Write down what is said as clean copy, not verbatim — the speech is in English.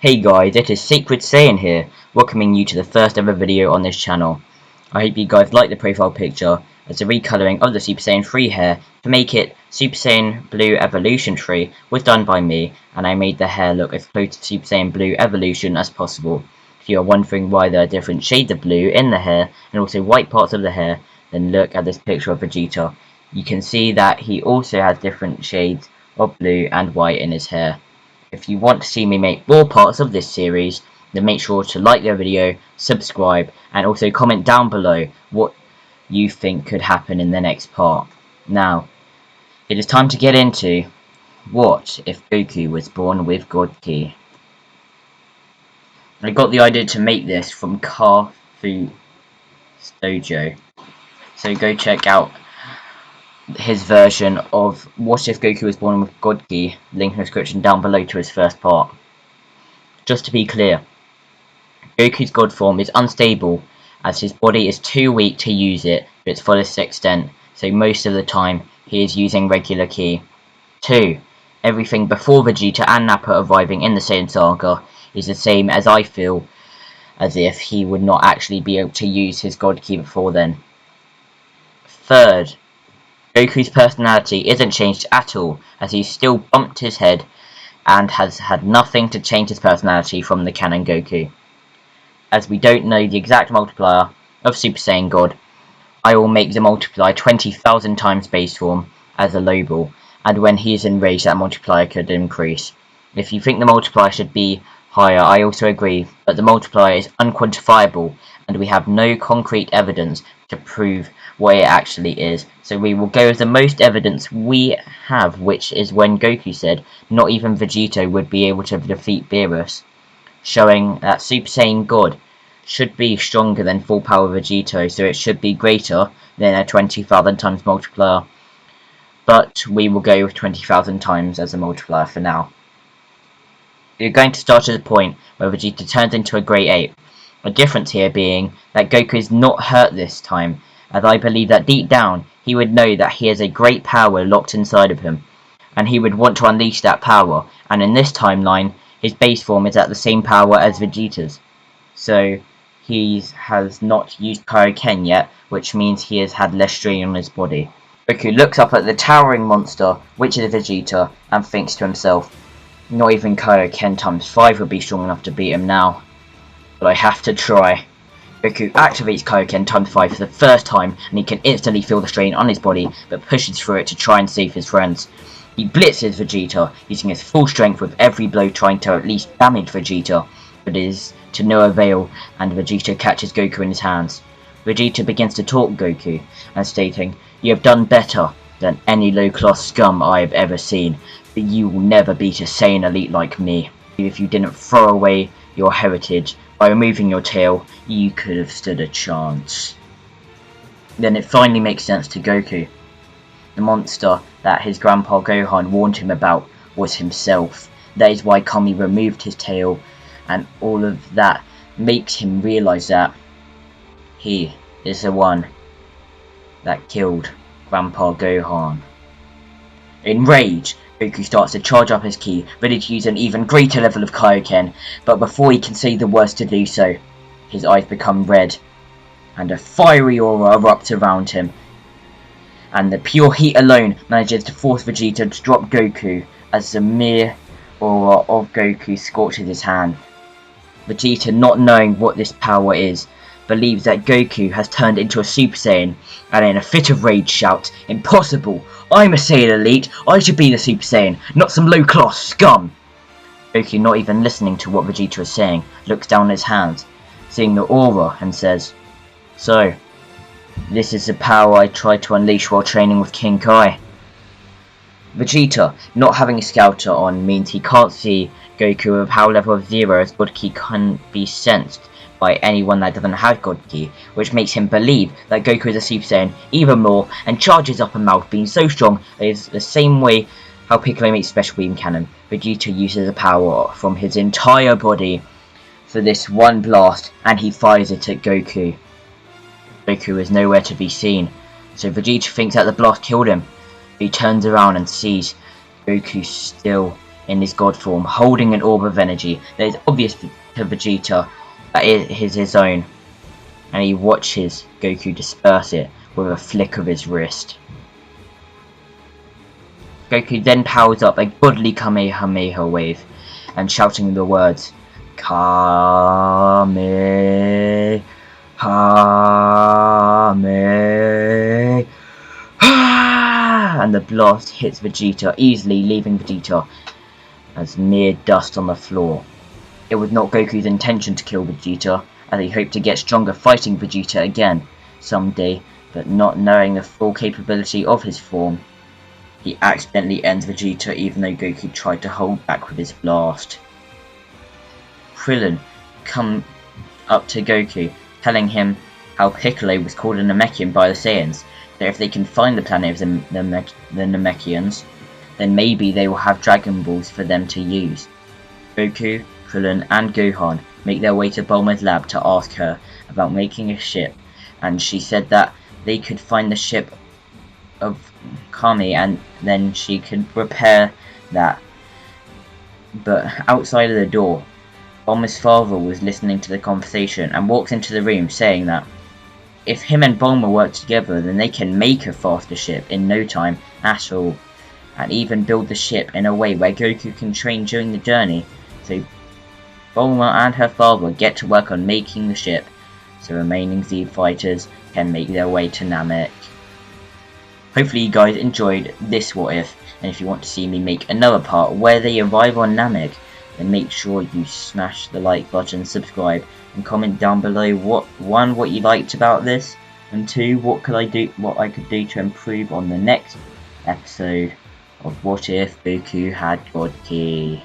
Hey guys, it is Sacred Saiyan here, welcoming you to the first ever video on this channel. I hope you guys like the profile picture, as the recolouring of the Super Saiyan 3 hair to make it Super Saiyan Blue Evolution 3 was done by me, and I made the hair look as close to Super Saiyan Blue Evolution as possible. If you are wondering why there are different shades of blue in the hair, and also white parts of the hair, then look at this picture of Vegeta. You can see that he also has different shades of blue and white in his hair. If you want to see me make more parts of this series, then make sure to like the video, subscribe, and also comment down below what you think could happen in the next part. Now, it is time to get into what if Goku was born with God Ki. I got the idea to make this from Kafu Dojo, so go check out his version of What If Goku Was Born with God Ki, link in the description down below to his first part. Just to be clear, Goku's God form is unstable as his body is too weak to use it to its fullest extent, so most of the time he is using regular Ki. 2. Everything before Vegeta and Nappa arriving in the Saiyan Saga is the same, as I feel as if he would not actually be able to use his God Ki before then. 3rd, Goku's personality isn't changed at all, as he's still bumped his head and has had nothing to change his personality from the canon Goku. As we don't know the exact multiplier of Super Saiyan God, I will make the multiplier 20,000 times base form as a low ball, and when he is enraged that multiplier could increase. If you think the multiplier should be higher, I also agree, but the multiplier is unquantifiable and we have no concrete evidence to prove what it actually is, so we will go with the most evidence we have, which is when Goku said not even Vegeta would be able to defeat Beerus, showing that Super Saiyan God should be stronger than full power Vegeta, so it should be greater than a 20,000 times multiplier, but we will go with 20,000 times as a multiplier for now. We are going to start at the point where Vegeta turns into a Great Ape. The difference here being that Goku is not hurt this time, as I believe that deep down he would know that he has a great power locked inside of him, and he would want to unleash that power, and in this timeline his base form is at the same power as Vegeta's. So he has not used Kaioken yet, which means he has had less strain on his body. Goku looks up at the towering monster, which is Vegeta, and thinks to himself, not even Kaioken times 5 would be strong enough to beat him now, but I have to try. Goku activates Kaioken times 5 for the first time, and he can instantly feel the strain on his body, but pushes through it to try and save his friends. He blitzes Vegeta, using his full strength with every blow trying to at least damage Vegeta, but it is to no avail, and Vegeta catches Goku in his hands. Vegeta begins to taunt Goku, and stating, "You have done better than any low-class scum I have ever seen, but you will never beat a Saiyan elite like me. If you didn't throw away your heritage by removing your tail, you could have stood a chance." Then it finally makes sense to Goku. The monster that his grandpa Gohan warned him about was himself. That is why Kami removed his tail, and all of that makes him realize that he is the one that killed Grandpa Gohan. Enraged, Goku starts to charge up his ki, ready to use an even greater level of Kaioken, but before he can say the words to do so, his eyes become red, and a fiery aura erupts around him, and the pure heat alone manages to force Vegeta to drop Goku, as the mere aura of Goku scorches his hand. Vegeta, not knowing what this power is, believes that Goku has turned into a Super Saiyan, and in a fit of rage shouts, "Impossible! I'm a Saiyan elite! I should be the Super Saiyan, not some low-class scum!" Goku, not even listening to what Vegeta is saying, looks down at his hands, seeing the aura, and says, "So, this is the power I tried to unleash while training with King Kai." Vegeta, not having a scouter on, means he can't see Goku with a power level of 0, as God Ki can't be sensed by anyone that doesn't have God Ki, which makes him believe that Goku is a Super Saiyan even more, and charges up a mouth, being so strong that it is the same way how Piccolo makes Special Beam Cannon. Vegeta uses the power from his entire body for this one blast, and he fires it at Goku. Goku is nowhere to be seen, so Vegeta thinks that the blast killed him. He turns around and sees Goku still in his god form, holding an orb of energy that is obvious to Vegeta that it is his own, and he watches Goku disperse it with a flick of his wrist. Goku then powers up a godly Kamehameha wave, and shouting the words Kamehameha, and the blast hits Vegeta, easily leaving Vegeta as mere dust on the floor. It was not Goku's intention to kill Vegeta, as he hoped to get stronger fighting Vegeta again someday, but not knowing the full capability of his form, he accidentally ends Vegeta even though Goku tried to hold back with his blast. Krillin come up to Goku, telling him how Piccolo was called a Namekian by the Saiyans, so if they can find the planet of the Namekians, then maybe they will have Dragon Balls for them to use. Goku, Krillin and Gohan make their way to Bulma's lab to ask her about making a ship, and she said that they could find the ship of Kami and then she could repair that. But outside of the door, Bulma's father was listening to the conversation and walks into the room saying that if him and Bulma work together, then they can make a faster ship in no time at all, and even build the ship in a way where Goku can train during the journey. So Bulma and her father get to work on making the ship, so remaining Z fighters can make their way to Namek. Hopefully you guys enjoyed this what if, and if you want to see me make another part where they arrive on Namek, then make sure you smash the like button, subscribe, and comment down below what you liked about this, and 2, what I could do to improve on the next episode of What If Goku Had God Ki.